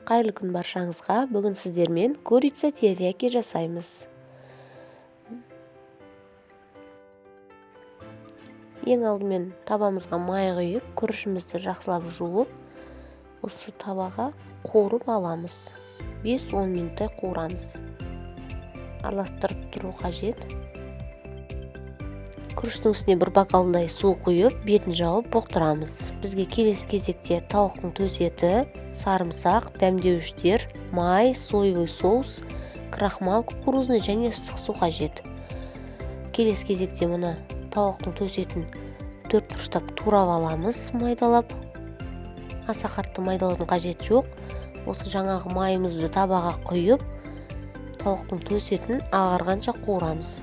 Қайырлы күн баршаңызға. Бүгін сіздермен курица терияки жасаймыз. Ең алдымен табамызға май құйып, күрішімізді жақсылап жуып, осы табаға қуырып аламыз. 5-10 минуттай қуырамыз. Араластырып тұру қажет. Күріштің үстіне бір бокалдай су құйып, бетін жауып бұқтырамыз. Бізге келесі кезекте тауықтың төс еті, сарымсақ, дәмдеуіштер, май, соевый соус, крахмал кукурузный және ыстық су қажет. Келесі кезекте мұны тауықтың төс етін 4 бұрыштап турап аламыз, майдалап. Аса қатты майдалаудың қажет жоқ. Осы жаңағы майымызды табаға құйып, тауықтың төс етін ағарғанша қуырамыз.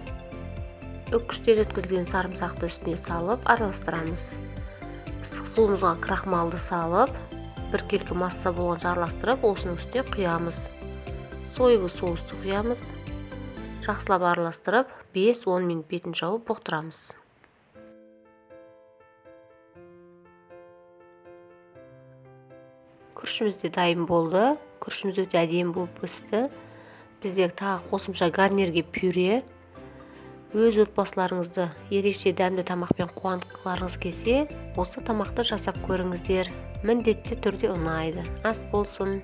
Үккіштен өткізілген сарымсақты үстіне салып, араластырамыз. Ыстық суымызға крахмалды салып, бір келкі масса болғанша араластырып, осының үстіне құямыз. Соевый соусты құямыз. Жақсылап араластырып, 5-10 минут бетін жауып бұқтырамыз. Күрішіміз де дайын болды. Күрішіміз өте әдемі болып пісті. Бізде тағы қосымша гарнирге пюре. Өз отбасыларыңызды ерекше дәмді тамақпен қуантқыларыңыз келсе, осы тамақты жасап көріңіздер. Міндетті түрде ұнайды. Ас болсын.